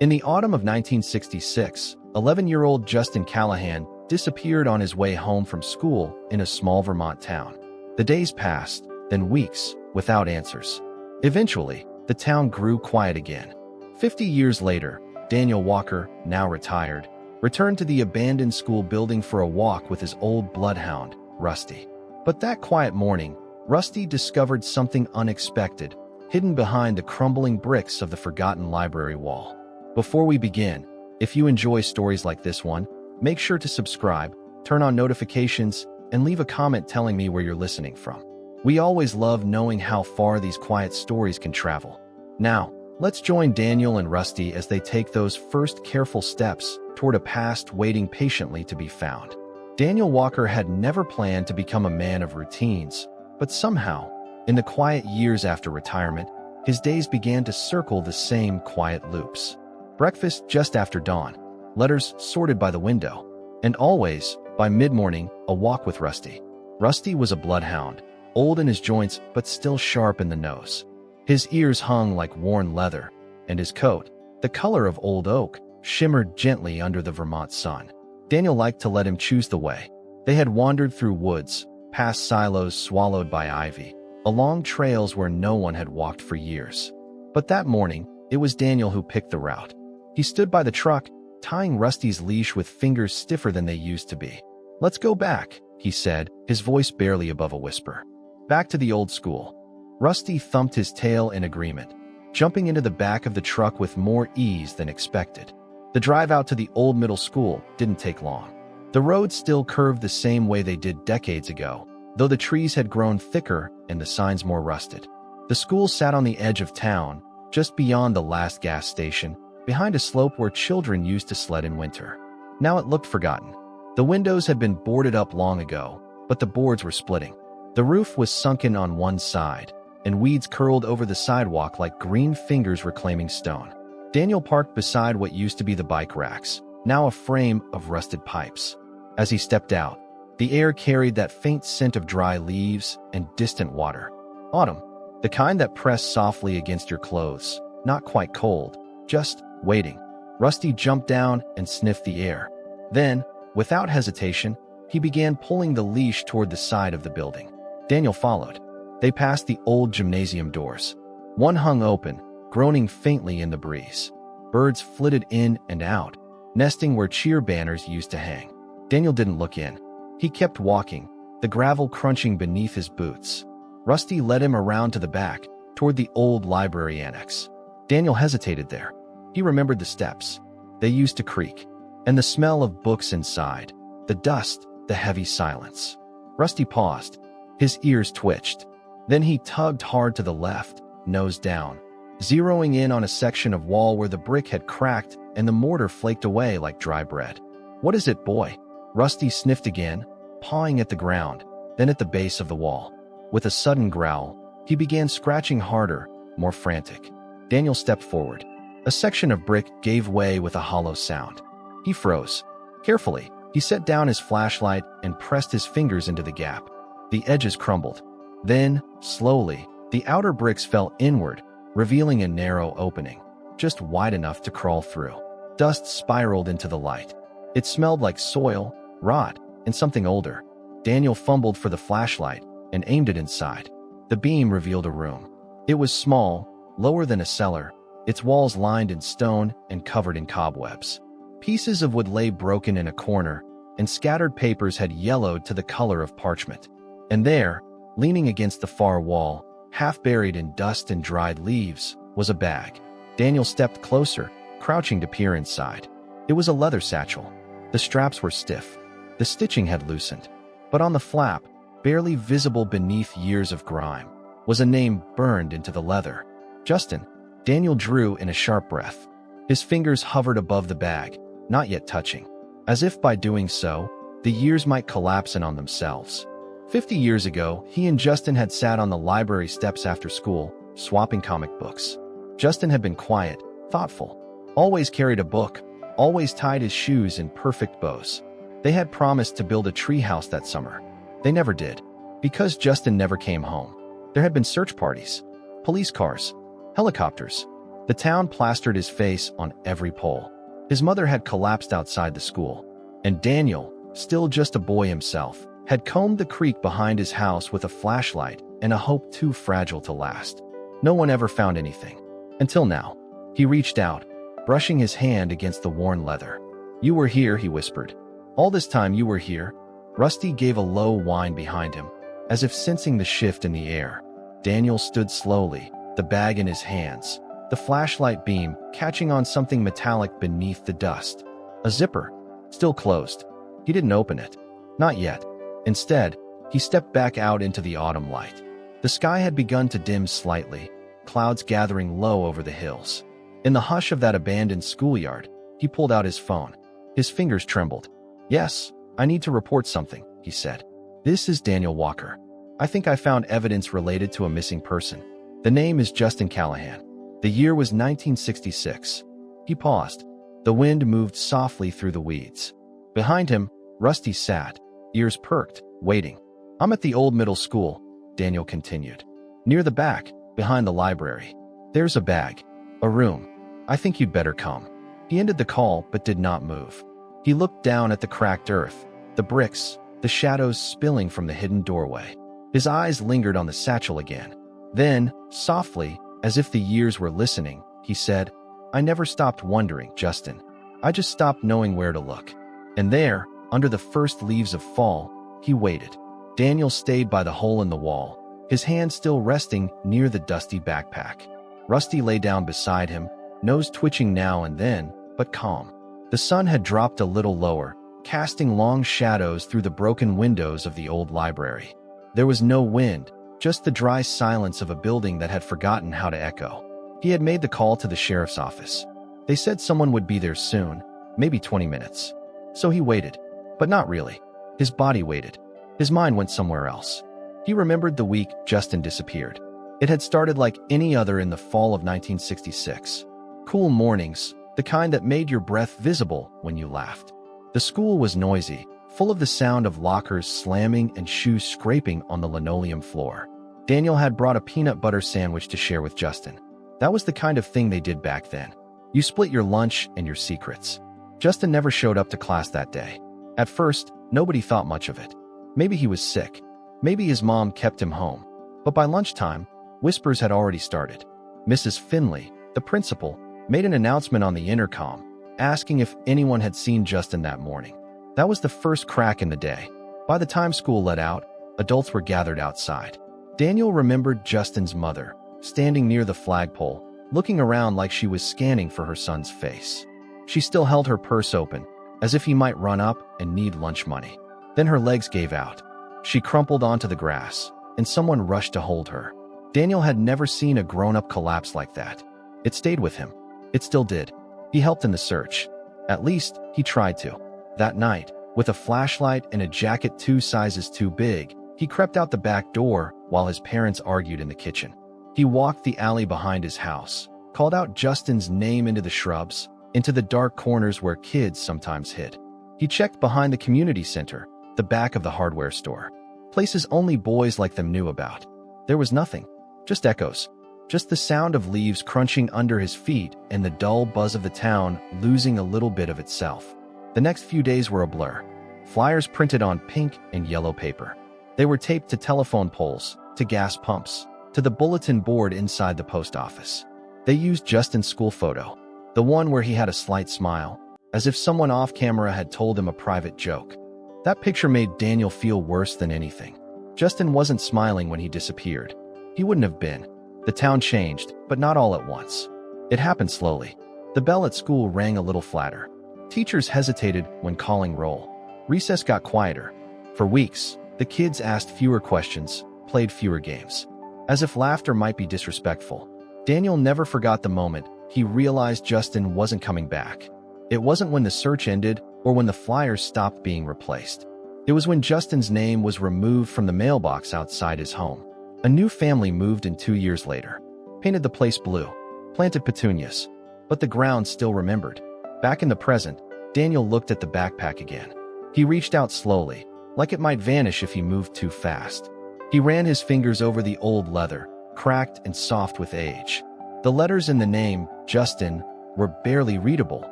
In the autumn of 1966, 11-year-old Justin Callahan disappeared on his way home from school in a small Vermont town. The days passed, then weeks, without answers. Eventually, the town grew quiet again. 50 years later, Daniel Walker, now retired, returned to the abandoned school building for a walk with his old bloodhound, Rusty. But that quiet morning, Rusty discovered something unexpected, hidden behind the crumbling bricks of the forgotten library wall. Before we begin, if you enjoy stories like this one, make sure to subscribe, turn on notifications, and leave a comment telling me where you're listening from. We always love knowing how far these quiet stories can travel. Now, let's join Daniel and Rusty as they take those first careful steps toward a past waiting patiently to be found. Daniel Walker had never planned to become a man of routines, but somehow, in the quiet years after retirement, his days began to circle the same quiet loops. Breakfast just after dawn, letters sorted by the window, and always, by mid-morning, a walk with Rusty. Rusty was a bloodhound, old in his joints but still sharp in the nose. His ears hung like worn leather, and his coat, the color of old oak, shimmered gently under the Vermont sun. Daniel liked to let him choose the way. They had wandered through woods, past silos swallowed by ivy, along trails where no one had walked for years. But that morning, it was Daniel who picked the route. He stood by the truck, tying Rusty's leash with fingers stiffer than they used to be. "Let's go back," he said, his voice barely above a whisper. "Back to the old school." Rusty thumped his tail in agreement, jumping into the back of the truck with more ease than expected. The drive out to the old middle school didn't take long. The roads still curved the same way they did decades ago, though the trees had grown thicker and the signs more rusted. The school sat on the edge of town, just beyond the last gas station, behind a slope where children used to sled in winter. Now it looked forgotten. The windows had been boarded up long ago, but the boards were splitting. The roof was sunken on one side, and weeds curled over the sidewalk like green fingers reclaiming stone. Daniel parked beside what used to be the bike racks, now a frame of rusted pipes. As he stepped out, the air carried that faint scent of dry leaves and distant water. Autumn, the kind that pressed softly against your clothes, not quite cold, just waiting. Rusty jumped down and sniffed the air. Then, without hesitation, he began pulling the leash toward the side of the building. Daniel followed. They passed the old gymnasium doors. One hung open, groaning faintly in the breeze. Birds flitted in and out, nesting where cheer banners used to hang. Daniel didn't look in. He kept walking, the gravel crunching beneath his boots. Rusty led him around to the back, toward the old library annex. Daniel hesitated there. He remembered the steps. They used to creak, and the smell of books inside, the dust, the heavy silence. Rusty paused. His ears twitched. Then he tugged hard to the left, nose down, zeroing in on a section of wall where the brick had cracked and the mortar flaked away like dry bread. "What is it, boy?" Rusty sniffed again, pawing at the ground, then at the base of the wall. With a sudden growl, he began scratching harder, more frantic. Daniel stepped forward. A section of brick gave way with a hollow sound. He froze. Carefully, he set down his flashlight and pressed his fingers into the gap. The edges crumbled. Then, slowly, the outer bricks fell inward, revealing a narrow opening, just wide enough to crawl through. Dust spiraled into the light. It smelled like soil, rot, and something older. Daniel fumbled for the flashlight and aimed it inside. The beam revealed a room. It was small, lower than a cellar, its walls lined in stone and covered in cobwebs. Pieces of wood lay broken in a corner, and scattered papers had yellowed to the color of parchment. And there, leaning against the far wall, half buried in dust and dried leaves, was a bag. Daniel stepped closer, crouching to peer inside. It was a leather satchel. The straps were stiff. The stitching had loosened. But on the flap, barely visible beneath years of grime, was a name burned into the leather. "Justin." Daniel drew in a sharp breath. His fingers hovered above the bag, not yet touching, as if by doing so, the years might collapse in on themselves. 50 years ago, he and Justin had sat on the library steps after school, swapping comic books. Justin had been quiet, thoughtful, always carried a book, always tied his shoes in perfect bows. They had promised to build a treehouse that summer. They never did, because Justin never came home. There had been search parties, police cars, helicopters, The town plastered his face on every pole. His mother had collapsed outside the school, and Daniel, still just a boy himself, had combed the creek behind his house with a flashlight and a hope too fragile to last. No one ever found anything. Until now. He reached out, brushing his hand against the worn leather. "You were here," he whispered. "All this time you were here?" Rusty gave a low whine behind him, as if sensing the shift in the air. Daniel stood slowly, the bag in his hands, the flashlight beam catching on something metallic beneath the dust. A zipper, still closed. He didn't open it. Not yet. Instead, he stepped back out into the autumn light. The sky had begun to dim slightly, clouds gathering low over the hills. In the hush of that abandoned schoolyard, he pulled out his phone. His fingers trembled. "Yes, I need to report something," he said. "This is Daniel Walker. I think I found evidence related to a missing person. The name is Justin Callahan. The year was 1966. He paused. The wind moved softly through the weeds. Behind him, Rusty sat, ears perked, waiting. "I'm at the old middle school," Daniel continued. "Near the back, behind the library. There's a bag. A room. I think you'd better come." He ended the call but did not move. He looked down at the cracked earth, the bricks, the shadows spilling from the hidden doorway. His eyes lingered on the satchel again. Then, softly, as if the years were listening, he said, "I never stopped wondering, Justin. I just stopped knowing where to look." And there, under the first leaves of fall, he waited. Daniel stayed by the hole in the wall, his hand still resting near the dusty backpack. Rusty lay down beside him, nose twitching now and then, but calm. The sun had dropped a little lower, casting long shadows through the broken windows of the old library. There was no wind, just the dry silence of a building that had forgotten how to echo. He had made the call to the sheriff's office. They said someone would be there soon, maybe 20 minutes. So he waited, but not really. His body waited. His mind went somewhere else. He remembered the week Justin disappeared. It had started like any other in the fall of 1966. Cool mornings, the kind that made your breath visible when you laughed. The school was noisy, full of the sound of lockers slamming and shoes scraping on the linoleum floor. Daniel had brought a peanut butter sandwich to share with Justin. That was the kind of thing they did back then. You split your lunch and your secrets. Justin never showed up to class that day. At first, nobody thought much of it. Maybe he was sick. Maybe his mom kept him home. But by lunchtime, whispers had already started. Mrs. Finley, the principal, made an announcement on the intercom, asking if anyone had seen Justin that morning. That was the first crack in the day. By the time school let out, adults were gathered outside. Daniel remembered Justin's mother, standing near the flagpole, looking around like she was scanning for her son's face. She still held her purse open, as if he might run up and need lunch money. Then her legs gave out. She crumpled onto the grass, and someone rushed to hold her. Daniel had never seen a grown-up collapse like that. It stayed with him. It still did. He helped in the search. At least, he tried to. That night, with a flashlight and a jacket 2 sizes too big, he crept out the back door while his parents argued in the kitchen. He walked the alley behind his house, called out Justin's name into the shrubs, into the dark corners where kids sometimes hid. He checked behind the community center, the back of the hardware store. Places only boys like them knew about. There was nothing. Just echoes. Just the sound of leaves crunching under his feet and the dull buzz of the town losing a little bit of itself. The next few days were a blur. Flyers printed on pink and yellow paper. They were taped to telephone poles, to gas pumps, to the bulletin board inside the post office. They used Justin's school photo, the one where he had a slight smile, as if someone off camera had told him a private joke. That picture made Daniel feel worse than anything. Justin wasn't smiling when he disappeared. He wouldn't have been. The town changed, but not all at once. It happened slowly. The bell at school rang a little flatter. Teachers hesitated when calling roll. Recess got quieter. For weeks, the kids asked fewer questions, played fewer games. As if laughter might be disrespectful. Daniel never forgot the moment he realized Justin wasn't coming back. It wasn't when the search ended or when the flyers stopped being replaced. It was when Justin's name was removed from the mailbox outside his home. A new family moved in 2 years later. Painted the place blue. Planted petunias. But the ground still remembered. Back in the present, Daniel looked at the backpack again. He reached out slowly, like it might vanish if he moved too fast. He ran his fingers over the old leather, cracked and soft with age. The letters in the name, Justin, were barely readable,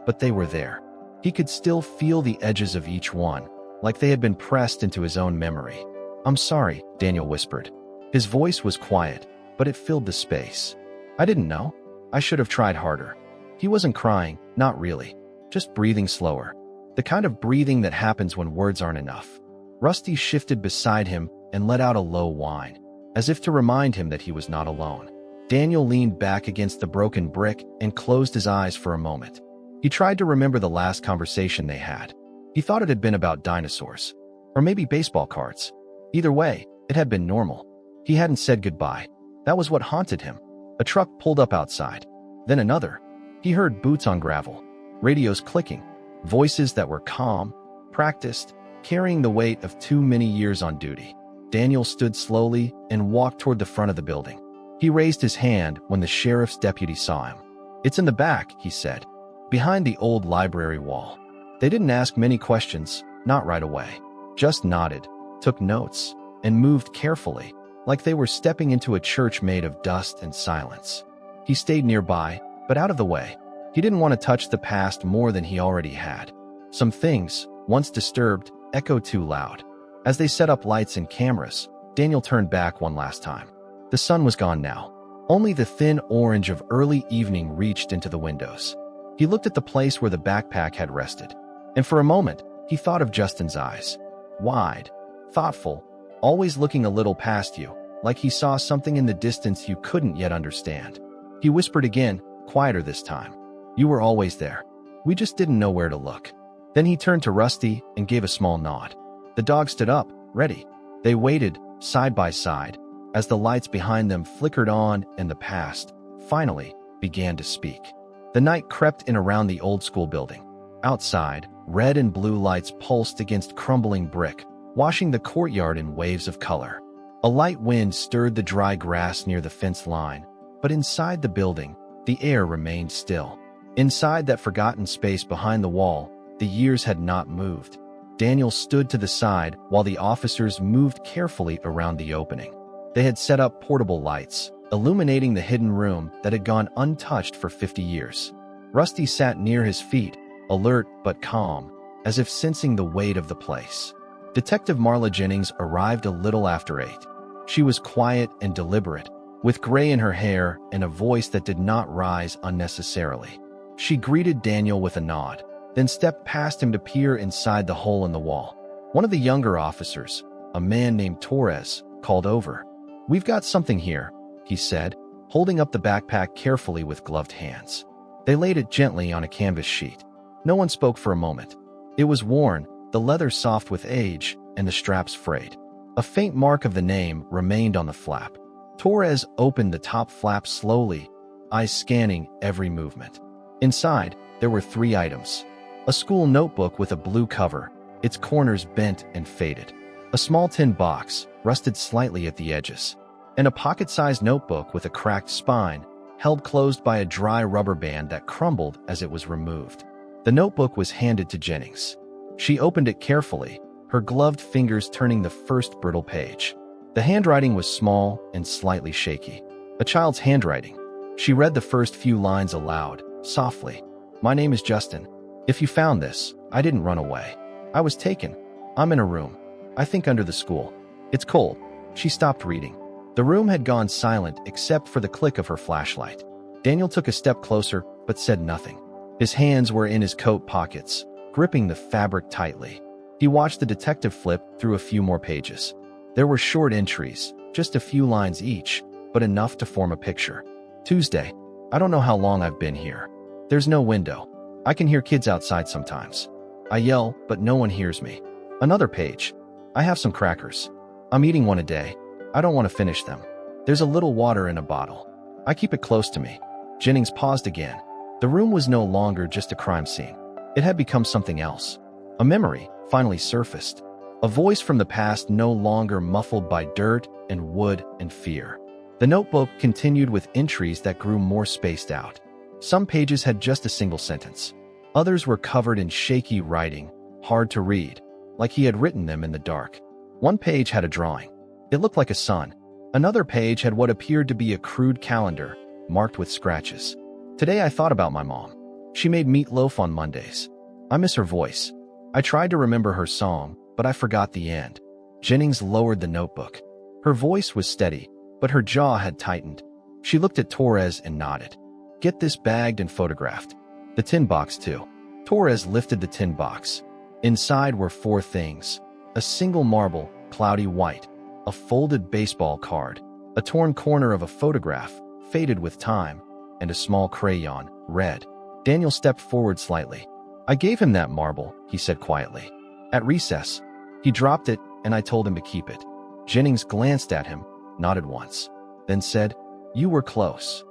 but they were there. He could still feel the edges of each one, like they had been pressed into his own memory. "I'm sorry," Daniel whispered. His voice was quiet, but it filled the space. "I didn't know. I should have tried harder." He wasn't crying, not really, just breathing slower. The kind of breathing that happens when words aren't enough. Rusty shifted beside him and let out a low whine, as if to remind him that he was not alone. Daniel leaned back against the broken brick and closed his eyes for a moment. He tried to remember the last conversation they had. He thought it had been about dinosaurs, or maybe baseball cards. Either way, it had been normal. He hadn't said goodbye. That was what haunted him. A truck pulled up outside. Then another. He heard boots on gravel, radios clicking, voices that were calm, practiced, carrying the weight of too many years on duty. Daniel stood slowly and walked toward the front of the building. He raised his hand when the sheriff's deputy saw him. "It's in the back," he said, "behind the old library wall." They didn't ask many questions, not right away. Just nodded, took notes, and moved carefully, like they were stepping into a church made of dust and silence. He stayed nearby, but out of the way. He didn't want to touch the past more than he already had. Some things, once disturbed, echoed too loud. As they set up lights and cameras, Daniel turned back one last time. The sun was gone now. Only the thin orange of early evening reached into the windows. He looked at the place where the backpack had rested, and for a moment, he thought of Justin's eyes. Wide, thoughtful, always looking a little past you, like he saw something in the distance you couldn't yet understand. He whispered again, quieter this time. "You were always there. We just didn't know where to look." Then he turned to Rusty and gave a small nod. The dog stood up, ready. They waited, side by side, as the lights behind them flickered on and the past, finally, began to speak. The night crept in around the old school building. Outside, red and blue lights pulsed against crumbling brick, washing the courtyard in waves of color. A light wind stirred the dry grass near the fence line, but inside the building, the air remained still. Inside that forgotten space behind the wall, the years had not moved. Daniel stood to the side while the officers moved carefully around the opening. They had set up portable lights, illuminating the hidden room that had gone untouched for 50 years. Rusty sat near his feet, alert but calm, as if sensing the weight of the place. Detective Marla Jennings arrived a little after 8. She was quiet and deliberate, with gray in her hair and a voice that did not rise unnecessarily. She greeted Daniel with a nod, then stepped past him to peer inside the hole in the wall. One of the younger officers, a man named Torres, called over. "We've got something here," he said, holding up the backpack carefully with gloved hands. They laid it gently on a canvas sheet. No one spoke for a moment. It was worn, the leather soft with age, and the straps frayed. A faint mark of the name remained on the flap. Torres opened the top flap slowly, eyes scanning every movement. Inside, there were 3 items. A school notebook with a blue cover, its corners bent and faded. A small tin box, rusted slightly at the edges. And a pocket-sized notebook with a cracked spine, held closed by a dry rubber band that crumbled as it was removed. The notebook was handed to Jennings. She opened it carefully, her gloved fingers turning the first brittle page. The handwriting was small and slightly shaky. A child's handwriting. She read the first few lines aloud, softly. "My name is Justin. If you found this, I didn't run away. I was taken. I'm in a room. I think under the school. It's cold." She stopped reading. The room had gone silent except for the click of her flashlight. Daniel took a step closer, but said nothing. His hands were in his coat pockets, gripping the fabric tightly. He watched the detective flip through a few more pages. There were short entries, just a few lines each, but enough to form a picture. "Tuesday. I don't know how long I've been here. There's no window. I can hear kids outside sometimes. I yell, but no one hears me." Another page. "I have some crackers. I'm eating one a day. I don't want to finish them. There's a little water in a bottle. I keep it close to me." Jennings paused again. The room was no longer just a crime scene. It had become something else. A memory finally surfaced. A voice from the past no longer muffled by dirt and wood and fear. The notebook continued with entries that grew more spaced out. Some pages had just a single sentence. Others were covered in shaky writing, hard to read, like he had written them in the dark. One page had a drawing. It looked like a sun. Another page had what appeared to be a crude calendar, marked with scratches. Today I thought about my mom. She made meatloaf on Mondays. I miss her voice. I tried to remember her song, but I forgot the end. Jennings lowered the notebook. Her voice was steady, but her jaw had tightened. She looked at Torres and nodded. Get this bagged and photographed. The tin box too. Torres lifted the tin box. Inside were 4 things. A single marble, cloudy white. A folded baseball card. A torn corner of a photograph, faded with time. And a small crayon, red. Daniel stepped forward slightly. I gave him that marble, he said quietly. At recess. He dropped it, and I told him to keep it. Jennings glanced at him, nodded once, then said, You were close.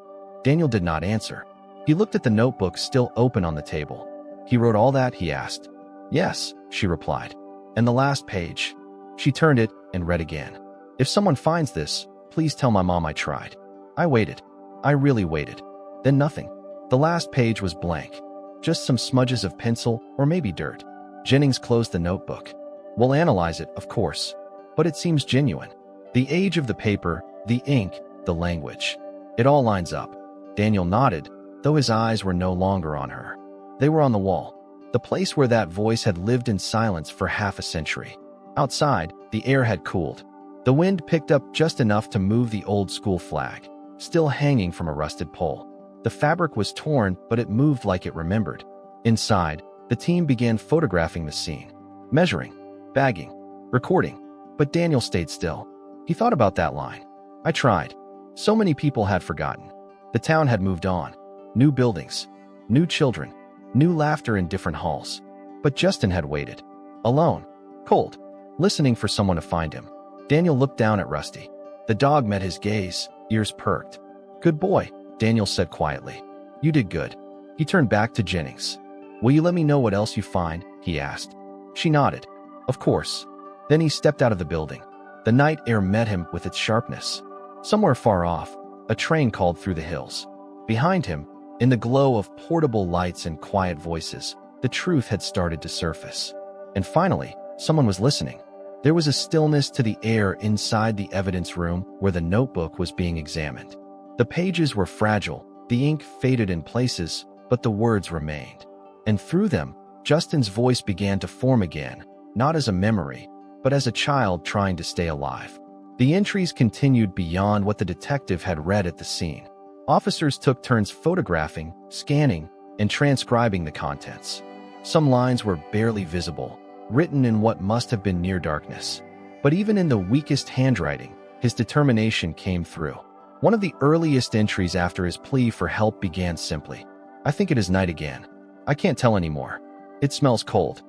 Daniel did not answer. He looked at the notebook still open on the table. He wrote all that, he asked. Yes, she replied. And the last page. She turned it and read again. If someone finds this, please tell my mom I tried. I waited. I really waited. Then nothing. The last page was blank. Just some smudges of pencil or maybe dirt. Jennings closed the notebook. We'll analyze it, of course. But it seems genuine. The age of the paper, the ink, the language. It all lines up. Daniel nodded, though his eyes were no longer on her. They were on the wall, the place where that voice had lived in silence for half a century. Outside, the air had cooled. The wind picked up just enough to move the old school flag, still hanging from a rusted pole. The fabric was torn, but it moved like it remembered. Inside, the team began photographing the scene, measuring, bagging, recording. But Daniel stayed still. He thought about that line. I tried. So many people had forgotten. The town had moved on. New buildings, new children, new laughter in different halls. But Justin had waited. Alone, cold, listening for someone to find him. Daniel looked down at Rusty. The dog met his gaze, ears perked. Good boy, Daniel said quietly. You did good. He turned back to Jennings. Will you let me know what else you find? He asked. She nodded. Of course. Then he stepped out of the building. The night air met him with its sharpness. Somewhere far off, a train called through the hills. Behind him, in the glow of portable lights and quiet voices, the truth had started to surface. And finally, someone was listening. There was a stillness to the air inside the evidence room where the notebook was being examined. The pages were fragile, the ink faded in places, but the words remained. And through them, Justin's voice began to form again, not as a memory, but as a child trying to stay alive. The entries continued beyond what the detective had read at the scene. Officers took turns photographing, scanning, and transcribing the contents. Some lines were barely visible, written in what must have been near darkness. But even in the weakest handwriting, his determination came through. One of the earliest entries after his plea for help began simply, I think it is night again. I can't tell anymore. It smells cold.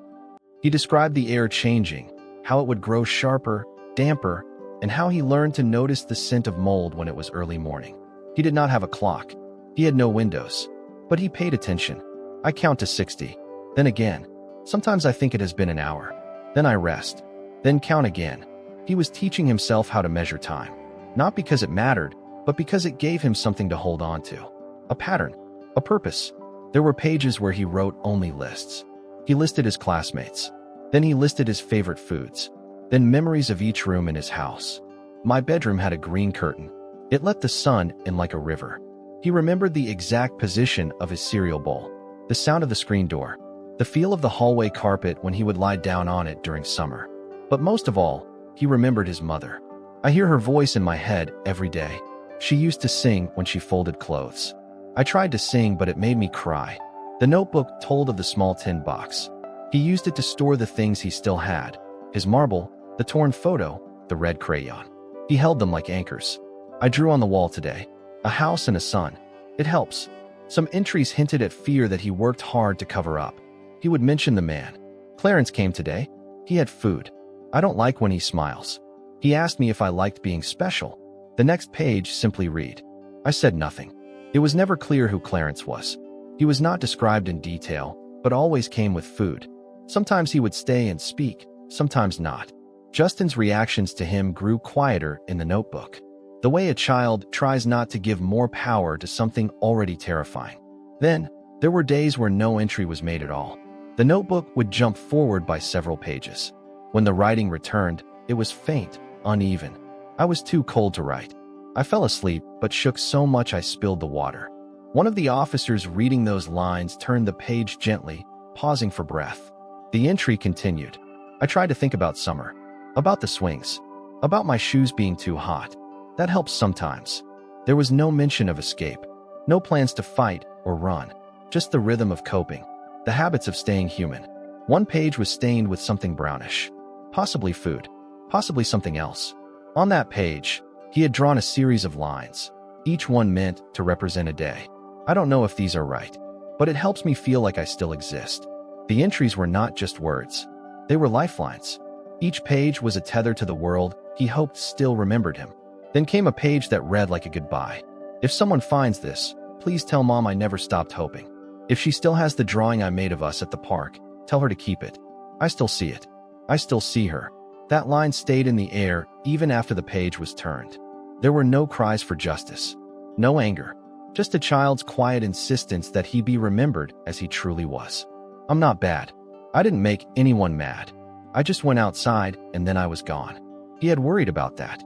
He described the air changing, how it would grow sharper, damper, and how he learned to notice the scent of mold when it was early morning. He did not have a clock. He had no windows. But he paid attention. I count to 60. Then again. Sometimes I think it has been an hour. Then I rest. Then count again. He was teaching himself how to measure time. Not because it mattered, but because it gave him something to hold on to. A pattern. A purpose. There were pages where he wrote only lists. He listed his classmates. Then he listed his favorite foods. Then memories of each room in his house. My bedroom had a green curtain. It let the sun in like a river. He remembered the exact position of his cereal bowl, the sound of the screen door, the feel of the hallway carpet when he would lie down on it during summer. But most of all, he remembered his mother. I hear her voice in my head every day. She used to sing when she folded clothes. I tried to sing, but it made me cry. The notebook told of the small tin box. He used it to store the things he still had. His marble, the torn photo, the red crayon. He held them like anchors. I drew on the wall today. A house and a sun. It helps. Some entries hinted at fear that he worked hard to cover up. He would mention the man. Clarence came today. He had food. I don't like when he smiles. He asked me if I liked being special. The next page simply read. I said nothing. It was never clear who Clarence was. He was not described in detail, but always came with food. Sometimes he would stay and speak, sometimes not. Justin's reactions to him grew quieter in the notebook. The way a child tries not to give more power to something already terrifying. Then, there were days where no entry was made at all. The notebook would jump forward by several pages. When the writing returned, it was faint, uneven. I was too cold to write. I fell asleep, but shook so much I spilled the water. One of the officers reading those lines turned the page gently, pausing for breath. The entry continued. I tried to think about summer, about the swings, about my shoes being too hot. That helps sometimes. There was no mention of escape, no plans to fight or run, just the rhythm of coping, the habits of staying human. One page was stained with something brownish, possibly food, possibly something else. On that page, he had drawn a series of lines, each one meant to represent a day. I don't know if these are right, but it helps me feel like I still exist. The entries were not just words. They were lifelines. Each page was a tether to the world he hoped still remembered him. Then came a page that read like a goodbye. If someone finds this, please tell Mom I never stopped hoping. If she still has the drawing I made of us at the park, tell her to keep it. I still see it. I still see her. That line stayed in the air even after the page was turned. There were no cries for justice, no anger, just a child's quiet insistence that he be remembered as he truly was. I'm not bad. I didn't make anyone mad. I just went outside and then I was gone. He had worried about that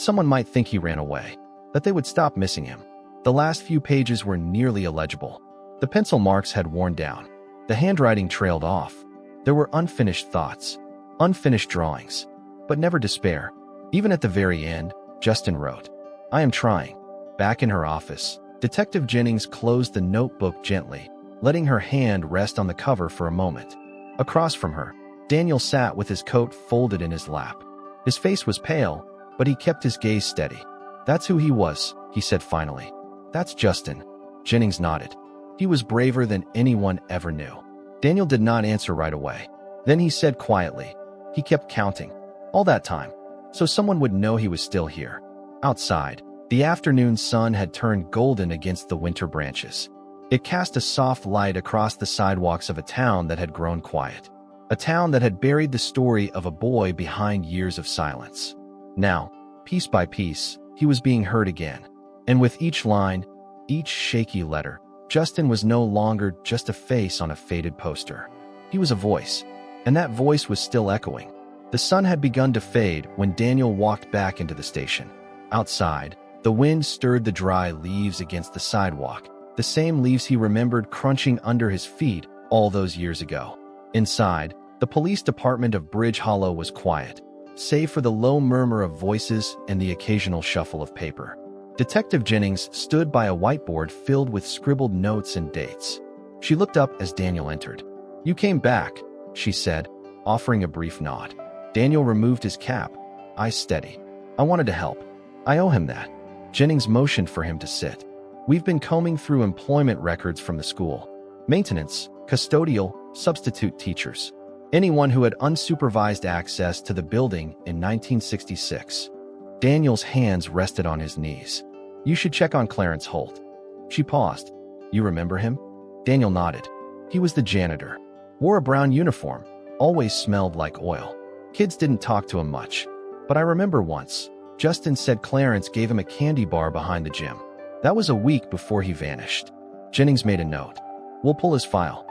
someone might think he ran away, that they would stop missing him. The last few pages were nearly illegible. The pencil marks had worn down. The handwriting trailed off. There were unfinished thoughts, unfinished drawings, but never despair. Even at the very end, Justin wrote, I am trying. Back in her office, Detective Jennings closed the notebook gently, letting her hand rest on the cover for a moment. Across from her, Daniel sat with his coat folded in his lap. His face was pale, but he kept his gaze steady. That's who he was, he said finally. That's Justin. Jennings nodded. He was braver than anyone ever knew. Daniel did not answer right away. Then he said quietly, he kept counting. All that time. So someone would know he was still here. Outside, the afternoon sun had turned golden against the winter branches. It cast a soft light across the sidewalks of a town that had grown quiet. A town that had buried the story of a boy behind years of silence. Now, piece by piece, he was being heard again. And with each line, each shaky letter, Justin was no longer just a face on a faded poster. He was a voice, and that voice was still echoing. The sun had begun to fade when Daniel walked back into the station. Outside, the wind stirred the dry leaves against the sidewalk, the same leaves he remembered crunching under his feet all those years ago. Inside, the police department of Bridge Hollow was quiet, save for the low murmur of voices and the occasional shuffle of paper. Detective Jennings stood by a whiteboard filled with scribbled notes and dates. She looked up as Daniel entered. You came back, she said, offering a brief nod. Daniel removed his cap, eyes steady. I wanted to help. I owe him that. Jennings motioned for him to sit. We've been combing through employment records from the school. Maintenance, custodial, substitute teachers. Anyone who had unsupervised access to the building in 1966. Daniel's hands rested on his knees. You should check on Clarence Holt. She paused. You remember him? Daniel nodded. He was the janitor. Wore a brown uniform. Always smelled like oil. Kids didn't talk to him much. But I remember once, Justin said Clarence gave him a candy bar behind the gym. That was a week before he vanished. Jennings made a note. We'll pull his file.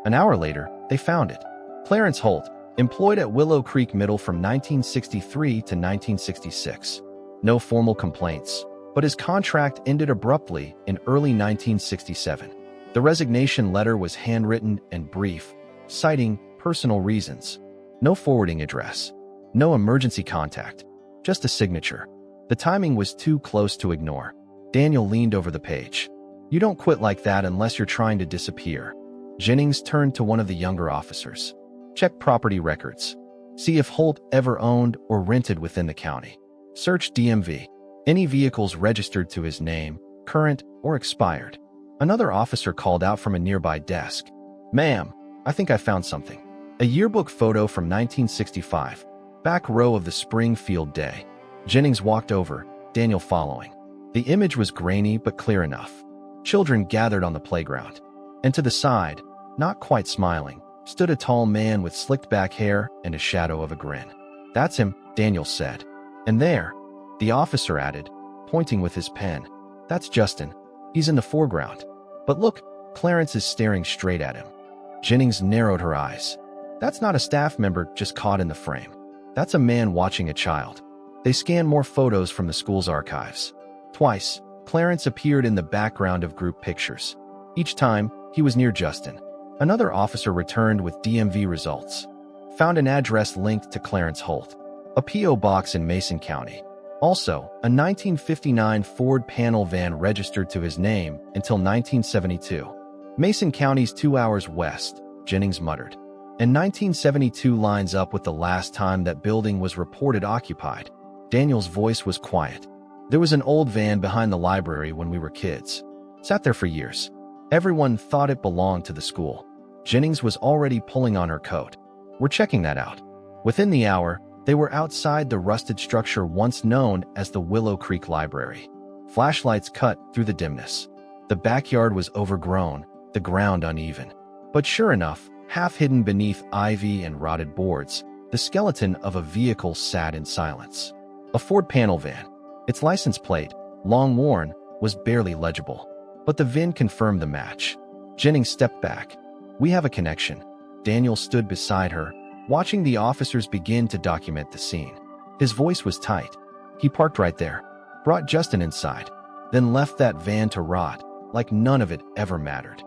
An hour later, they found it. Clarence Holt, employed at Willow Creek Middle from 1963 to 1966. No formal complaints, but his contract ended abruptly in early 1967. The resignation letter was handwritten and brief, citing personal reasons. No forwarding address. No emergency contact. Just a signature. The timing was too close to ignore. Daniel leaned over the page. You don't quit like that unless you're trying to disappear. Jennings turned to one of the younger officers. Check property records. See if Holt ever owned or rented within the county. Search DMV. Any vehicles registered to his name, current or expired. Another officer called out from a nearby desk. Ma'am, I think I found something. A yearbook photo from 1965. Back row of the Springfield day. Jennings walked over, Daniel following. The image was grainy but clear enough. Children gathered on the playground. And to the side, not quite smiling, stood a tall man with slicked back hair and a shadow of a grin. That's him, Daniel said. And there, the officer added, pointing with his pen. That's Justin. He's in the foreground. But look, Clarence is staring straight at him. Jennings narrowed her eyes. That's not a staff member just caught in the frame. That's a man watching a child. They scanned more photos from the school's archives. Twice, Clarence appeared in the background of group pictures. Each time, he was near Justin. Another officer returned with DMV results. Found an address linked to Clarence Holt. A P.O. box in Mason County. Also, a 1959 Ford panel van registered to his name until 1972. Mason County's 2 hours west, Jennings muttered. And 1972 lines up with the last time that building was reported occupied. Daniel's voice was quiet. There was an old van behind the library when we were kids. Sat there for years. Everyone thought it belonged to the school. Jennings was already pulling on her coat. We're checking that out. Within the hour, they were outside the rusted structure once known as the Willow Creek Library. Flashlights cut through the dimness. The backyard was overgrown, the ground uneven. But sure enough, half hidden beneath ivy and rotted boards, the skeleton of a vehicle sat in silence. A Ford panel van. Its license plate, long worn, was barely legible. But the VIN confirmed the match. Jennings stepped back. We have a connection. Daniel stood beside her, watching the officers begin to document the scene. His voice was tight. He parked right there, brought Justin inside, then left that van to rot, like none of it ever mattered.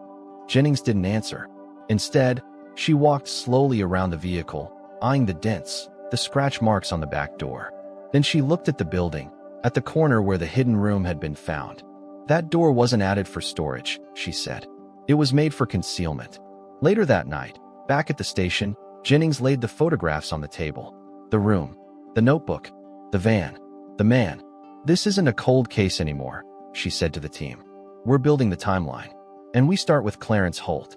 Jennings didn't answer. Instead, she walked slowly around the vehicle, eyeing the dents, the scratch marks on the back door. Then she looked at the building, at the corner where the hidden room had been found. That door wasn't added for storage, she said. It was made for concealment. Later that night, back at the station, Jennings laid the photographs on the table. The room, the notebook, the van, the man. This isn't a cold case anymore, she said to the team. We're building the timeline. And we start with Clarence Holt.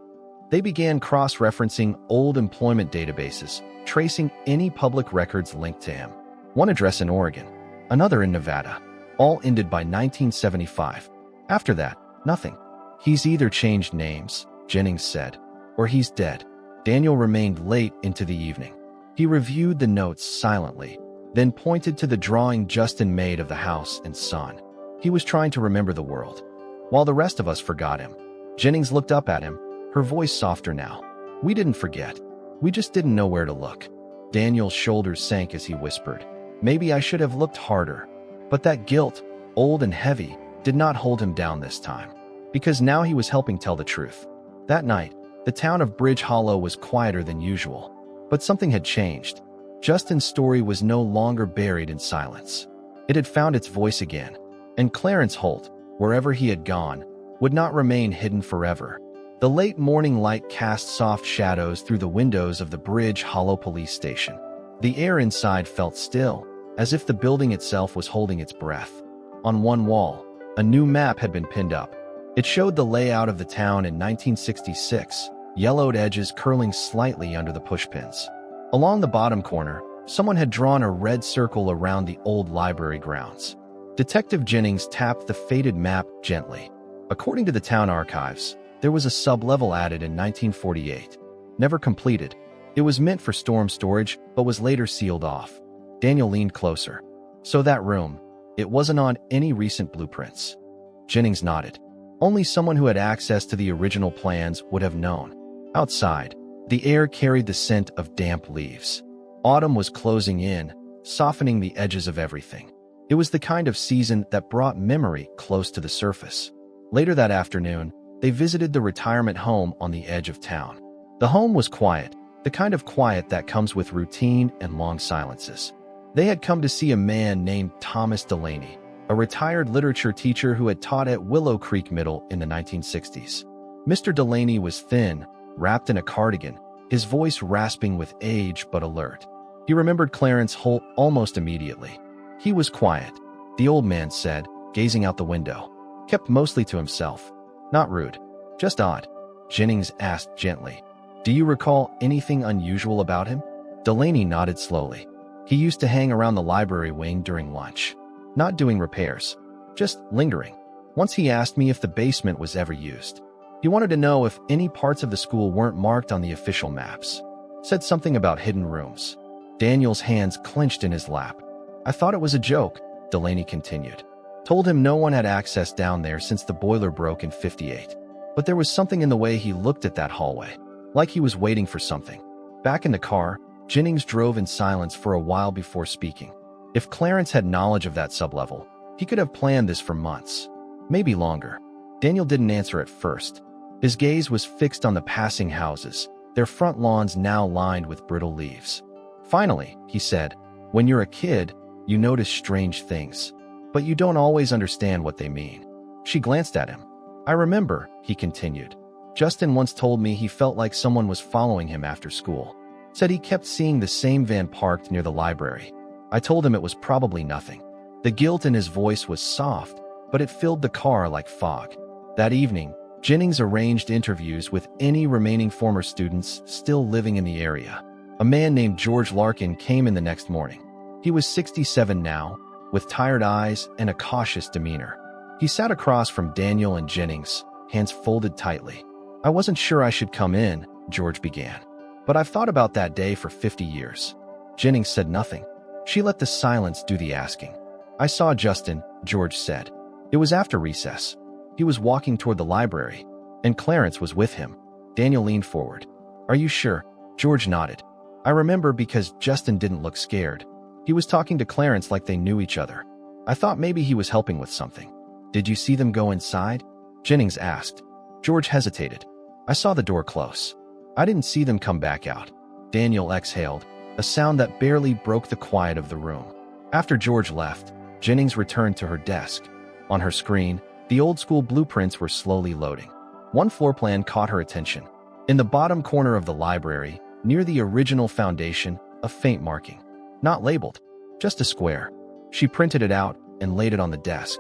They began cross-referencing old employment databases, tracing any public records linked to him. One address in Oregon, another in Nevada, all ended by 1975. After that, nothing. He's either changed names, Jennings said, or he's dead. Daniel remained late into the evening. He reviewed the notes silently, then pointed to the drawing Justin made of the house and son. He was trying to remember the world. While the rest of us forgot him, Jennings looked up at him, her voice softer now. We didn't forget. We just didn't know where to look. Daniel's shoulders sank as he whispered, maybe I should have looked harder. But that guilt, old and heavy, did not hold him down this time. Because now he was helping tell the truth. That night, the town of Bridge Hollow was quieter than usual. But something had changed. Justin's story was no longer buried in silence. It had found its voice again. And Clarence Holt, wherever he had gone, would not remain hidden forever. The late morning light cast soft shadows through the windows of the Bridge Hollow police station. The air inside felt still, as if the building itself was holding its breath. On one wall, a new map had been pinned up. It showed the layout of the town in 1966, yellowed edges curling slightly under the pushpins. Along the bottom corner, someone had drawn a red circle around the old library grounds. Detective Jennings tapped the faded map gently. According to the town archives, there was a sub-level added in 1948. Never completed. It was meant for storm storage, but was later sealed off. Daniel leaned closer. So that room, it wasn't on any recent blueprints. Jennings nodded. Only someone who had access to the original plans would have known. Outside, the air carried the scent of damp leaves. Autumn was closing in, softening the edges of everything. It was the kind of season that brought memory close to the surface. Later that afternoon, they visited the retirement home on the edge of town. The home was quiet, the kind of quiet that comes with routine and long silences. They had come to see a man named Thomas Delaney, a retired literature teacher who had taught at Willow Creek Middle in the 1960s. Mr. Delaney was thin, wrapped in a cardigan, his voice rasping with age but alert. He remembered Clarence Holt almost immediately. He was quiet, the old man said, gazing out the window. Kept mostly to himself. Not rude, just odd. Jennings asked gently, "Do you recall anything unusual about him?" Delaney nodded slowly. He used to hang around the library wing during lunch. Not doing repairs, just lingering. Once he asked me if the basement was ever used. He wanted to know if any parts of the school weren't marked on the official maps. Said something about hidden rooms. Daniel's hands clenched in his lap. "I thought it was a joke," Delaney continued. Told him no one had access down there since the boiler broke in '58. But there was something in the way he looked at that hallway, like he was waiting for something. Back in the car, Jennings drove in silence for a while before speaking. If Clarence had knowledge of that sublevel, He could have planned this for months, maybe longer. Daniel didn't answer at first. His gaze was fixed on the passing houses, their front lawns now lined with brittle leaves. Finally, he said, "When you're a kid, you notice strange things, but you don't always understand what they mean." She glanced at him. "I remember," he continued. "Justin once told me he felt like someone was following him after school. Said he kept seeing the same van parked near the library. I told him it was probably nothing." The guilt in his voice was soft, but it filled the car like fog. That evening, Jennings arranged interviews with any remaining former students still living in the area. A man named George Larkin came in the next morning. He was 67 now, with tired eyes and a cautious demeanor. He sat across from Daniel and Jennings, hands folded tightly. "I wasn't sure I should come in," George began. "But I've thought about that day for 50 years. Jennings said nothing. She let the silence do the asking. "I saw Justin," George said. "It was after recess. He was walking toward the library, and Clarence was with him." Daniel leaned forward. "Are you sure?" George nodded. "I remember because Justin didn't look scared. He was talking to Clarence like they knew each other. I thought maybe he was helping with something." "Did you see them go inside?" Jennings asked. George hesitated. "I saw the door close. I didn't see them come back out." Daniel exhaled, a sound that barely broke the quiet of the room. After George left, Jennings returned to her desk. On her screen, the old-school blueprints were slowly loading. One floor plan caught her attention. In the bottom corner of the library, near the original foundation, a faint marking. Not labeled, just a square. She printed it out and laid it on the desk.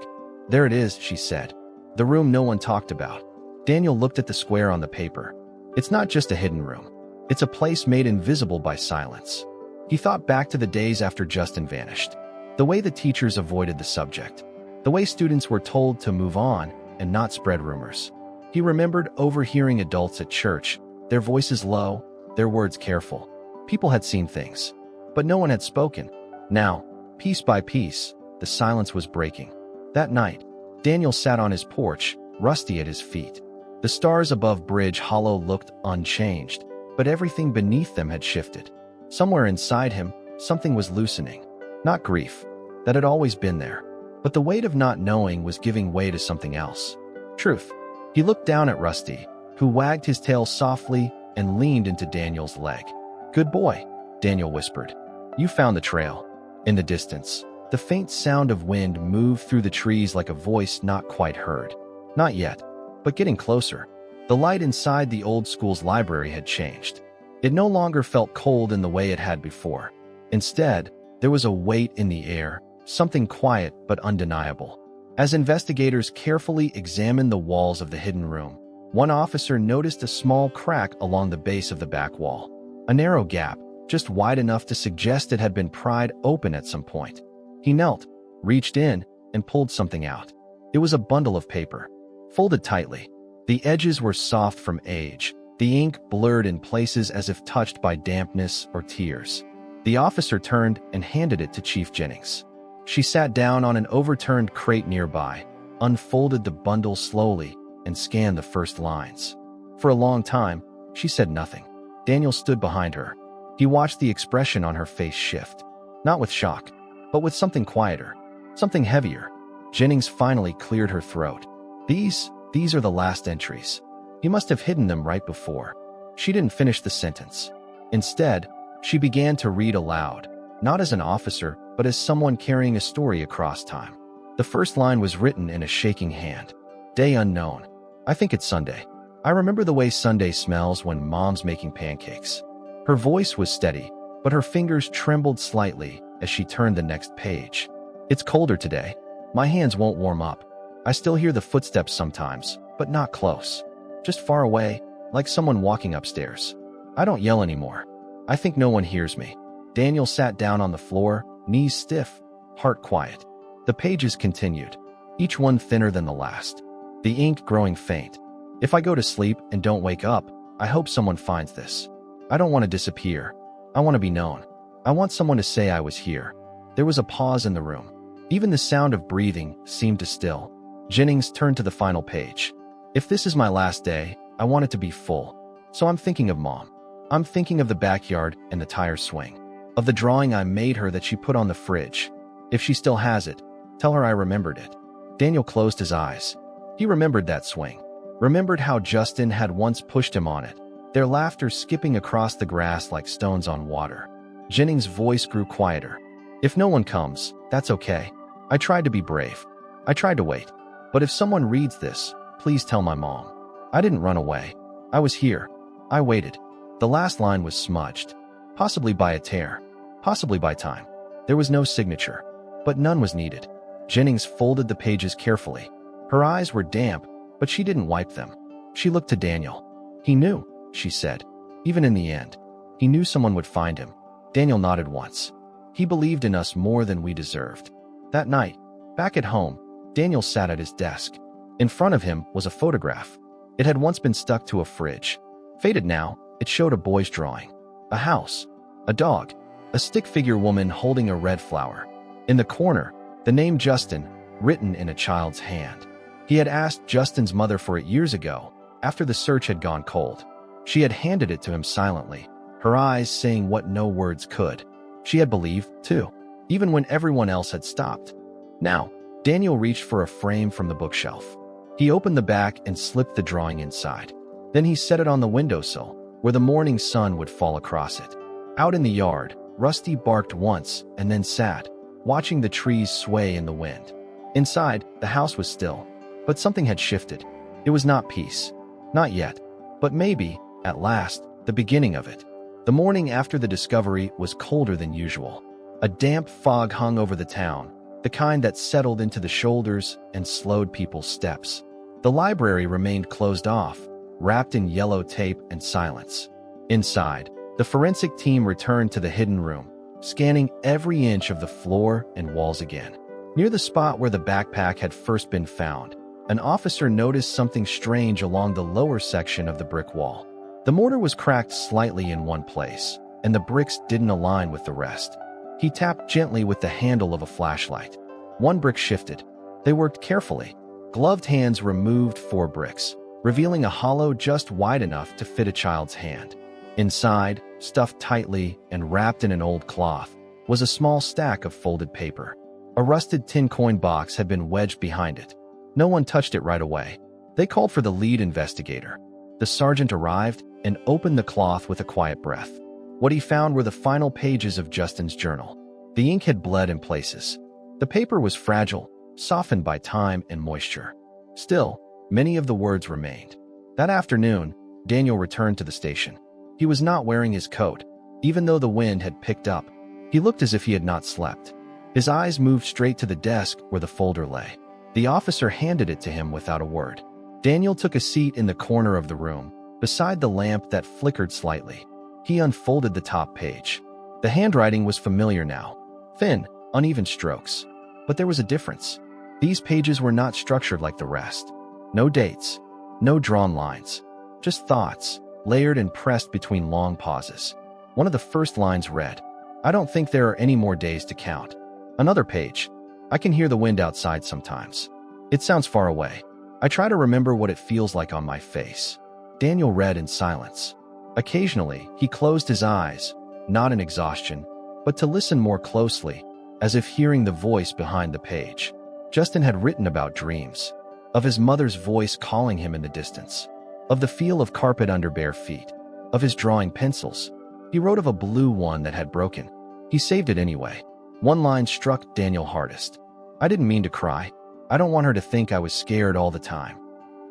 "There it is," she said. "The room no one talked about." Daniel looked at the square on the paper. It's not just a hidden room. It's a place made invisible by silence. He thought back to the days after Justin vanished. The way the teachers avoided the subject. The way students were told to move on and not spread rumors. He remembered overhearing adults at church, their voices low, their words careful. People had seen things, but no one had spoken. Now, piece by piece, the silence was breaking. That night, Daniel sat on his porch, Rusty at his feet. The stars above Bridge Hollow looked unchanged, but everything beneath them had shifted. Somewhere inside him, something was loosening. Not grief, that had always been there, but the weight of not knowing was giving way to something else. Truth. He looked down at Rusty, who wagged his tail softly and leaned into Daniel's leg. "Good boy," Daniel whispered. "You found the trail." In the distance, the faint sound of wind moved through the trees like a voice not quite heard. Not yet, but getting closer. The light inside the old school's library had changed. It no longer felt cold in the way it had before. Instead, there was a weight in the air, something quiet but undeniable. As investigators carefully examined the walls of the hidden room, one officer noticed a small crack along the base of the back wall. A narrow gap, just wide enough to suggest it had been pried open at some point. He knelt, reached in, and pulled something out. It was a bundle of paper, folded tightly. The edges were soft from age, the ink blurred in places as if touched by dampness or tears. The officer turned and handed it to Chief Jennings. She sat down on an overturned crate nearby, unfolded the bundle slowly, and scanned the first lines. For a long time, she said nothing. Daniel stood behind her. He watched the expression on her face shift. Not with shock, but with something quieter, something heavier. Jennings finally cleared her throat. These are the last entries. He must have hidden them right before." She didn't finish the sentence. Instead, she began to read aloud, not as an officer, but as someone carrying a story across time. The first line was written in a shaking hand. "Day unknown. I think it's Sunday. I remember the way Sunday smells when Mom's making pancakes." Her voice was steady, but her fingers trembled slightly as she turned the next page. "It's colder today. My hands won't warm up. I still hear the footsteps sometimes, but not close. Just far away, like someone walking upstairs. I don't yell anymore. I think no one hears me." Daniel sat down on the floor, knees stiff, heart quiet. The pages continued, each one thinner than the last, the ink growing faint. "If I go to sleep and don't wake up, I hope someone finds this. I don't want to disappear. I want to be known. I want someone to say I was here." There was a pause in the room. Even the sound of breathing seemed to still. Jennings turned to the final page. "If this is my last day, I want it to be full. So I'm thinking of Mom. I'm thinking of the backyard and the tire swing. Of the drawing I made her that she put on the fridge. If she still has it, Tell her I remembered it. Daniel closed his eyes. He remembered that swing. Remembered how Justin had once pushed him on it, their laughter skipping across the grass like stones on water. Jennings' voice grew quieter. If no one comes, that's okay. I tried to be brave. I tried to wait. But if someone reads this, please tell my mom. I didn't run away. I was here. I waited. The last line was smudged. Possibly by a tear. Possibly by time. There was no signature. But none was needed. Jennings folded the pages carefully. Her eyes were damp, but she didn't wipe them. She looked to Daniel. He knew, she said. Even in the end, he knew someone would find him. Daniel nodded once. He believed in us more than we deserved. That night, back at home, Daniel sat at his desk. In front of him was a photograph. It had once been stuck to a fridge. Faded now, it showed a boy's drawing. A house. A dog. A stick figure woman holding a red flower. In the corner, the name Justin, written in a child's hand. He had asked Justin's mother for it years ago, after the search had gone cold. She had handed it to him silently, her eyes saying what no words could. She had believed, too, even when everyone else had stopped. Now, Daniel reached for a frame from the bookshelf. He opened the back and slipped the drawing inside. Then he set it on the windowsill, where the morning sun would fall across it. Out in the yard, Rusty barked once and then sat, watching the trees sway in the wind. Inside, the house was still, but something had shifted. It was not peace. Not yet. But maybe, at last, the beginning of it. The morning after the discovery was colder than usual. A damp fog hung over the town, the kind that settled into the shoulders and slowed people's steps. The library remained closed off, wrapped in yellow tape and silence. Inside, the forensic team returned to the hidden room, scanning every inch of the floor and walls again. Near the spot where the backpack had first been found, an officer noticed something strange along the lower section of the brick wall. The mortar was cracked slightly in one place, and the bricks didn't align with the rest. He tapped gently with the handle of a flashlight. One brick shifted. They worked carefully. Gloved hands removed 4 bricks, revealing a hollow just wide enough to fit a child's hand. Inside, stuffed tightly and wrapped in an old cloth, was a small stack of folded paper. A rusted tin coin box had been wedged behind it. No one touched it right away. They called for the lead investigator. The sergeant arrived and opened the cloth with a quiet breath. What he found were the final pages of Justin's journal. The ink had bled in places. The paper was fragile, softened by time and moisture. Still, many of the words remained. That afternoon, Daniel returned to the station. He was not wearing his coat, even though the wind had picked up. He looked as if he had not slept. His eyes moved straight to the desk where the folder lay. The officer handed it to him without a word. Daniel took a seat in the corner of the room, beside the lamp that flickered slightly. He unfolded the top page. The handwriting was familiar now. Thin, uneven strokes. But there was a difference. These pages were not structured like the rest. No dates. No drawn lines. Just thoughts, layered and pressed between long pauses. One of the first lines read, "I don't think there are any more days to count." Another page. "I can hear the wind outside sometimes. It sounds far away. I try to remember what it feels like on my face." Daniel read in silence. Occasionally, he closed his eyes, not in exhaustion, but to listen more closely, as if hearing the voice behind the page. Justin had written about dreams, of his mother's voice calling him in the distance, of the feel of carpet under bare feet, of his drawing pencils. He wrote of a blue one that had broken. He saved it anyway. One line struck Daniel hardest. "I didn't mean to cry. I don't want her to think I was scared all the time."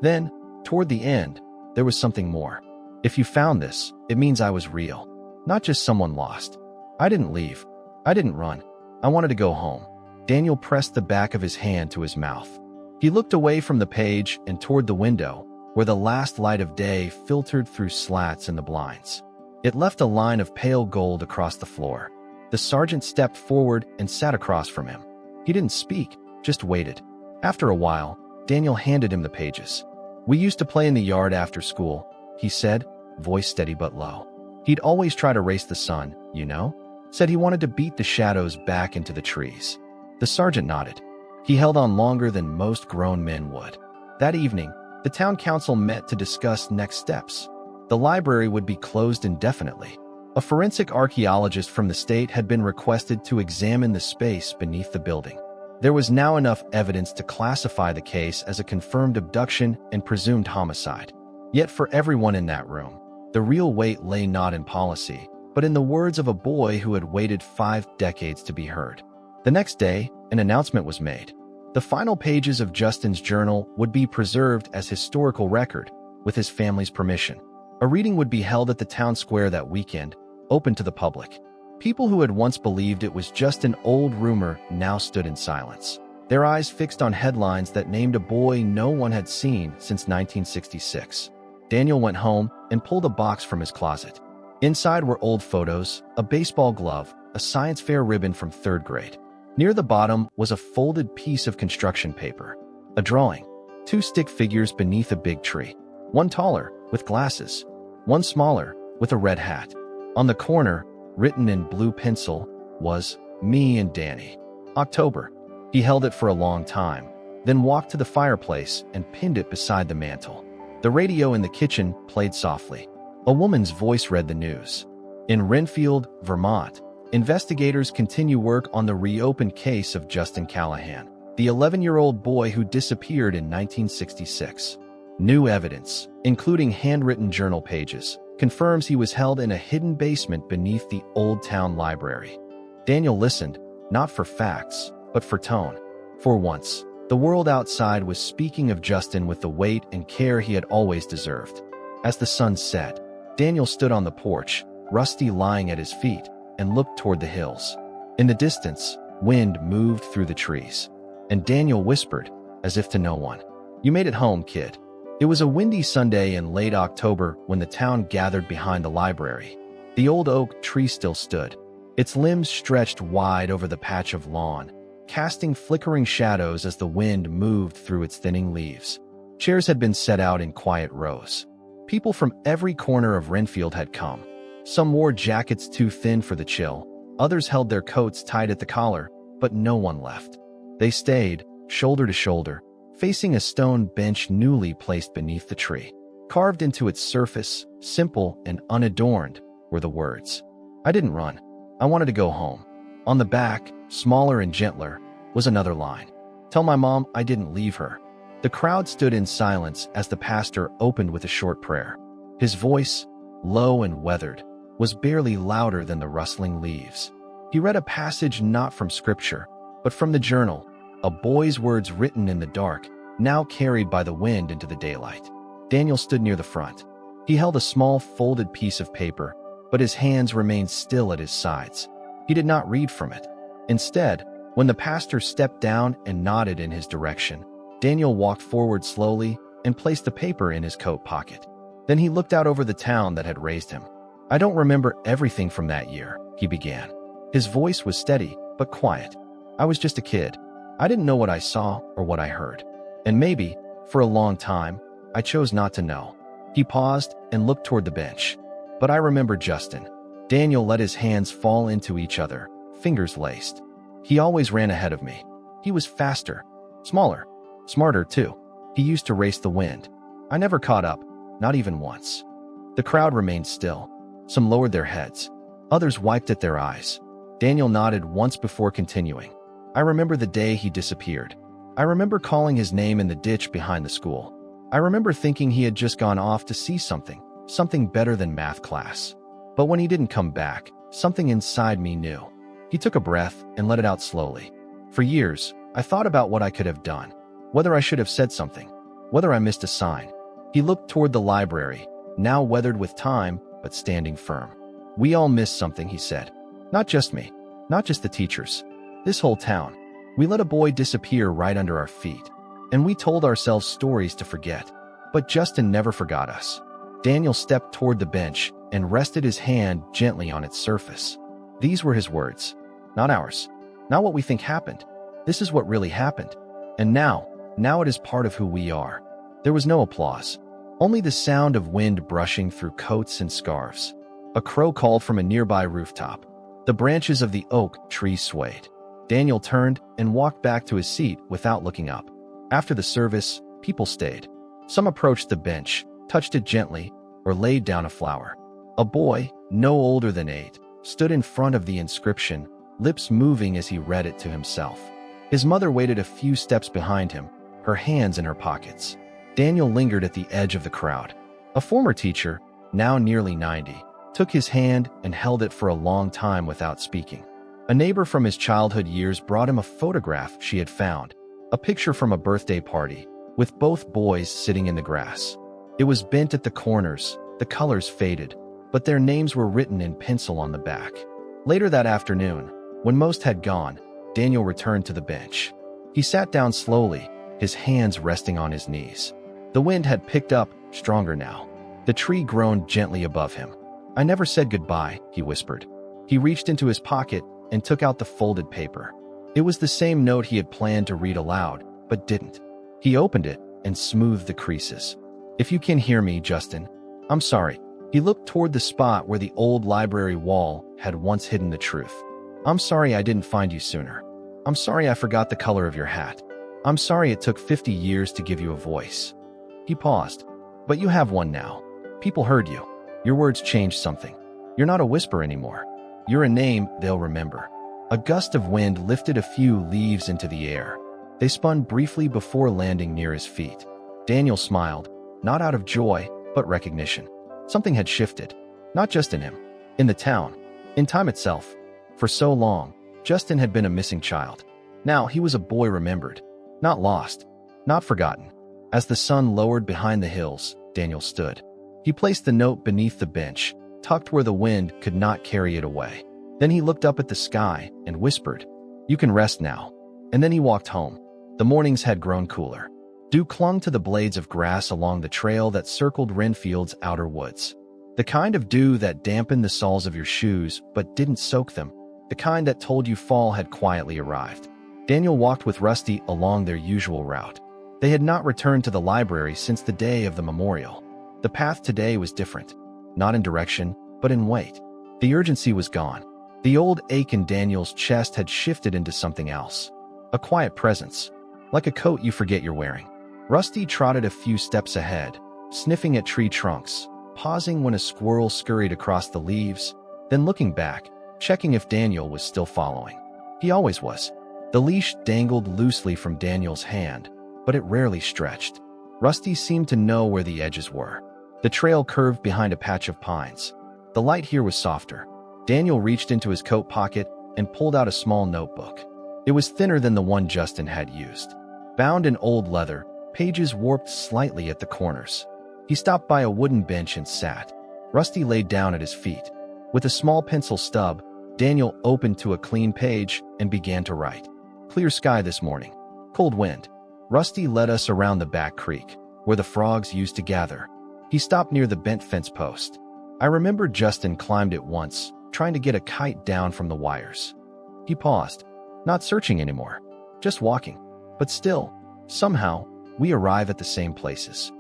Then, toward the end, there was something more. "If you found this, it means I was real, not just someone lost. I didn't leave. I didn't run. I wanted to go home." Daniel pressed the back of his hand to his mouth. He looked away from the page and toward the window, where the last light of day filtered through slats in the blinds. It left a line of pale gold across the floor. The sergeant stepped forward and sat across from him. He didn't speak, just waited. After a while, Daniel handed him the pages. "We used to play in the yard after school," he said, voice steady but low. "He'd always try to race the sun, you know? Said he wanted to beat the shadows back into the trees." The sergeant nodded. He held on longer than most grown men would. That evening, the town council met to discuss next steps. The library would be closed indefinitely. A forensic archaeologist from the state had been requested to examine the space beneath the building. There was now enough evidence to classify the case as a confirmed abduction and presumed homicide. Yet for everyone in that room, the real weight lay not in policy, but in the words of a boy who had waited 5 decades to be heard. The next day, an announcement was made. The final pages of Justin's journal would be preserved as historical record, with his family's permission. A reading would be held at the town square that weekend, open to the public. People who had once believed it was just an old rumor now stood in silence, their eyes fixed on headlines that named a boy no one had seen since 1966. Daniel went home and pulled a box from his closet. Inside were old photos, a baseball glove, a science fair ribbon from 3rd grade. Near the bottom was a folded piece of construction paper, a drawing, 2 stick figures beneath a big tree, one taller, with glasses, one smaller, with a red hat. On the corner, written in blue pencil, was "Me and Danny. October." He held it for a long time, then walked to the fireplace and pinned it beside the mantel. The radio in the kitchen played softly. A woman's voice read the news. In Renfield, Vermont, investigators continue work on the reopened case of Justin Callahan, the 11-year-old boy who disappeared in 1966. New evidence, including handwritten journal pages, confirms he was held in a hidden basement beneath the Old Town Library. Daniel listened, not for facts, but for tone. For once, the world outside was speaking of Justin with the weight and care he had always deserved. As the sun set, Daniel stood on the porch, Rusty lying at his feet, and looked toward the hills. In the distance, wind moved through the trees, and Daniel whispered, as if to no one, "You made it home, kid." It was a windy Sunday in late October when the town gathered behind the library. The old oak tree still stood, its limbs stretched wide over the patch of lawn, casting flickering shadows as the wind moved through its thinning leaves. Chairs had been set out in quiet rows. People from every corner of Renfield had come. Some wore jackets too thin for the chill, others held their coats tight at the collar, but no one left. They stayed, shoulder to shoulder, facing a stone bench newly placed beneath the tree. Carved into its surface, simple and unadorned, were the words, "I didn't run. I wanted to go home." On the back, smaller and gentler, was another line, "Tell my mom I didn't leave her." The crowd stood in silence as the pastor opened with a short prayer. His voice, low and weathered, was barely louder than the rustling leaves. He read a passage not from scripture, but from the journal, a boy's words written in the dark, now carried by the wind into the daylight. Daniel stood near the front. He held a small folded piece of paper, but his hands remained still at his sides. He did not read from it. Instead, when the pastor stepped down and nodded in his direction, Daniel walked forward slowly and placed the paper in his coat pocket. Then he looked out over the town that had raised him. "I don't remember everything from that year," he began. His voice was steady, but quiet. "I was just a kid. I didn't know what I saw or what I heard. And maybe, for a long time, I chose not to know." He paused and looked toward the bench. "But I remember Justin." Daniel let his hands fall into each other, fingers laced. "He always ran ahead of me. He was faster, smaller, smarter too. He used to race the wind. I never caught up, not even once." The crowd remained still. Some lowered their heads. Others wiped at their eyes. Daniel nodded once before continuing. "I remember the day he disappeared. I remember calling his name in the ditch behind the school. I remember thinking he had just gone off to see something better than math class. But when he didn't come back, something inside me knew." He took a breath and let it out slowly. "For years, I thought about what I could have done, whether I should have said something, whether I missed a sign." He looked toward the library, now weathered with time, but standing firm. "We all missed something," he said. "Not just me, not just the teachers. This whole town. We let a boy disappear right under our feet, and we told ourselves stories to forget. But Justin never forgot us." Daniel stepped toward the bench and rested his hand gently on its surface. These were his words, not ours, not what we think happened. This is what really happened. And now it is part of who we are. There was no applause, only the sound of wind brushing through coats and scarves. A crow called from a nearby rooftop. The branches of the oak tree swayed. Daniel turned and walked back to his seat without looking up. After the service, people stayed. Some approached the bench, touched it gently, or laid down a flower. A boy, no older than 8, stood in front of the inscription, lips moving as he read it to himself. His mother waited a few steps behind him, her hands in her pockets. Daniel lingered at the edge of the crowd. A former teacher, now nearly 90, took his hand and held it for a long time without speaking. A neighbor from his childhood years brought him a photograph she had found, a picture from a birthday party, with both boys sitting in the grass. It was bent at the corners, the colors faded, but their names were written in pencil on the back. Later that afternoon, when most had gone, Daniel returned to the bench. He sat down slowly, his hands resting on his knees. The wind had picked up, stronger now. The tree groaned gently above him. "I never said goodbye," he whispered. He reached into his pocket and took out the folded paper. It was the same note he had planned to read aloud, but didn't. He opened it and smoothed the creases. "If you can hear me, Justin, I'm sorry." He looked toward the spot where the old library wall had once hidden the truth. "I'm sorry I didn't find you sooner. I'm sorry I forgot the color of your hat. I'm sorry it took 50 years to give you a voice." He paused. "But you have one now. People heard you. Your words changed something. You're not a whisper anymore. You're a name they'll remember." A gust of wind lifted a few leaves into the air. They spun briefly before landing near his feet. Daniel smiled, not out of joy, but recognition. Something had shifted, not just in him, in the town, in time itself. For so long, Justin had been a missing child. Now he was a boy remembered, not lost, not forgotten. As the sun lowered behind the hills, Daniel stood. He placed the note beneath the bench, tucked where the wind could not carry it away. Then he looked up at the sky and whispered, "You can rest now." And then he walked home. The mornings had grown cooler. Dew clung to the blades of grass along the trail that circled Renfield's outer woods. The kind of dew that dampened the soles of your shoes but didn't soak them. The kind that told you fall had quietly arrived. Daniel walked with Rusty along their usual route. They had not returned to the library since the day of the memorial. The path today was different, not in direction, but in weight. The urgency was gone. The old ache in Daniel's chest had shifted into something else. A quiet presence, like a coat you forget you're wearing. Rusty trotted a few steps ahead, sniffing at tree trunks, pausing when a squirrel scurried across the leaves, then looking back, checking if Daniel was still following. He always was. The leash dangled loosely from Daniel's hand, but it rarely stretched. Rusty seemed to know where the edges were. The trail curved behind a patch of pines. The light here was softer. Daniel reached into his coat pocket and pulled out a small notebook. It was thinner than the one Justin had used. Bound in old leather, pages warped slightly at the corners. He stopped by a wooden bench and sat. Rusty laid down at his feet. With a small pencil stub, Daniel opened to a clean page and began to write. "Clear sky this morning. Cold wind. Rusty led us around the back creek, where the frogs used to gather." He stopped near the bent fence post. "I remember Justin climbed it once, trying to get a kite down from the wires." He paused, not searching anymore, just walking. But still, somehow, we arrive at the same places.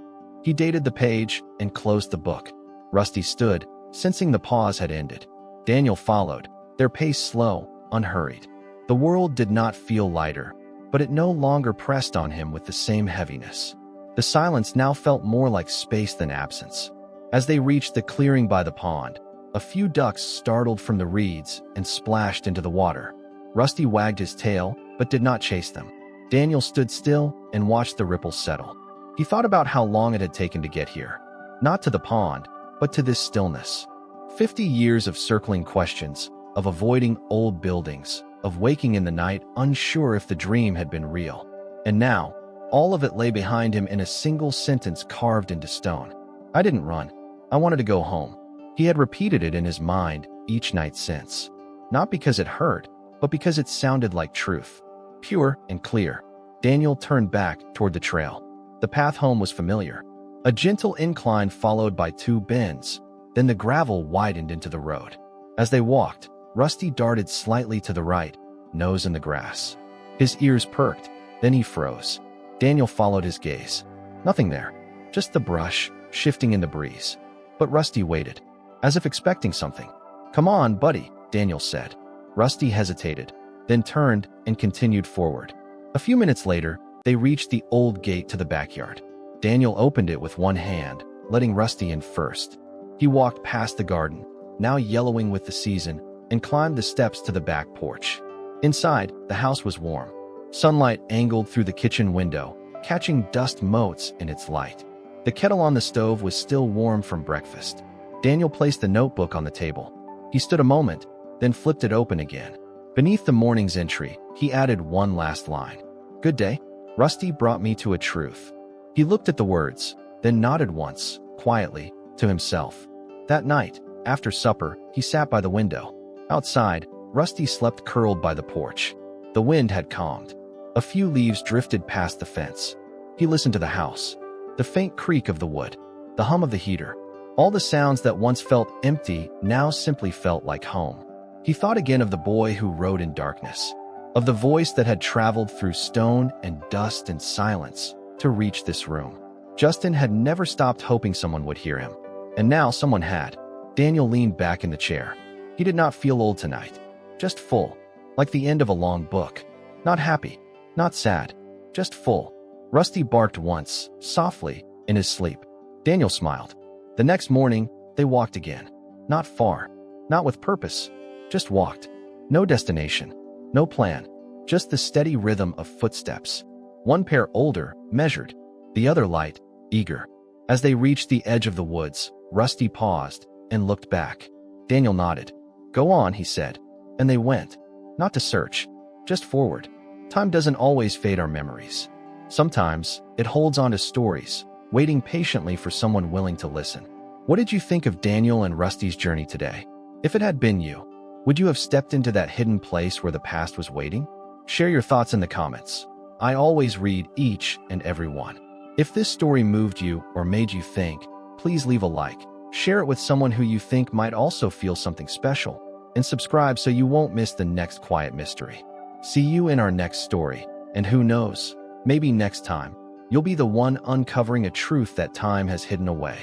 He dated the page and closed the book. Rusty stood, sensing the pause had ended. Daniel followed, their pace slow, unhurried. The world did not feel lighter, but it no longer pressed on him with the same heaviness. The silence now felt more like space than absence. As they reached the clearing by the pond, a few ducks startled from the reeds and splashed into the water. Rusty wagged his tail, but did not chase them. Daniel stood still and watched the ripples settle. He thought about how long it had taken to get here. Not to the pond, but to this stillness. 50 years of circling questions, of avoiding old buildings, of waking in the night unsure if the dream had been real. And now, all of it lay behind him in a single sentence carved into stone. "I didn't run. I wanted to go home." He had repeated it in his mind each night since. Not because it hurt, but because it sounded like truth. Pure and clear. Daniel turned back toward the trail. The path home was familiar. A gentle incline followed by two bends, then the gravel widened into the road. As they walked, Rusty darted slightly to the right, nose in the grass. His ears perked, then he froze. Daniel followed his gaze. Nothing there, just the brush, shifting in the breeze. But Rusty waited, as if expecting something. "Come on, buddy," Daniel said. Rusty hesitated, then turned and continued forward. A few minutes later, they reached the old gate to the backyard. Daniel opened it with one hand, letting Rusty in first. He walked past the garden, now yellowing with the season, and climbed the steps to the back porch. Inside, the house was warm. Sunlight angled through the kitchen window, catching dust motes in its light. The kettle on the stove was still warm from breakfast. Daniel placed the notebook on the table. He stood a moment, then flipped it open again. Beneath the morning's entry, he added one last line. "Good day. Rusty brought me to a truth." He looked at the words, then nodded once, quietly, to himself. That night, after supper, he sat by the window. Outside, Rusty slept curled by the porch. The wind had calmed. A few leaves drifted past the fence. He listened to the house. The faint creak of the wood, the hum of the heater. All the sounds that once felt empty now simply felt like home. He thought again of the boy who rode in darkness, of the voice that had traveled through stone and dust and silence to reach this room. Justin had never stopped hoping someone would hear him, and now someone had. Daniel leaned back in the chair. He did not feel old tonight, just full, like the end of a long book. Not happy, not sad, just full. Rusty barked once, softly, in his sleep. Daniel smiled. The next morning, they walked again. Not far, not with purpose, just walked. No destination, no plan, just the steady rhythm of footsteps. One pair older, measured, the other light, eager. As they reached the edge of the woods, Rusty paused and looked back. Daniel nodded. "Go on," he said, and they went. Not to search, just forward. Time doesn't always fade our memories. Sometimes, it holds on to stories, waiting patiently for someone willing to listen. What did you think of Daniel and Rusty's journey today? If it had been you, would you have stepped into that hidden place where the past was waiting? Share your thoughts in the comments. I always read each and every one. If this story moved you or made you think, please leave a like, share it with someone who you think might also feel something special, and subscribe so you won't miss the next quiet mystery. See you in our next story, and who knows, maybe next time, you'll be the one uncovering a truth that time has hidden away.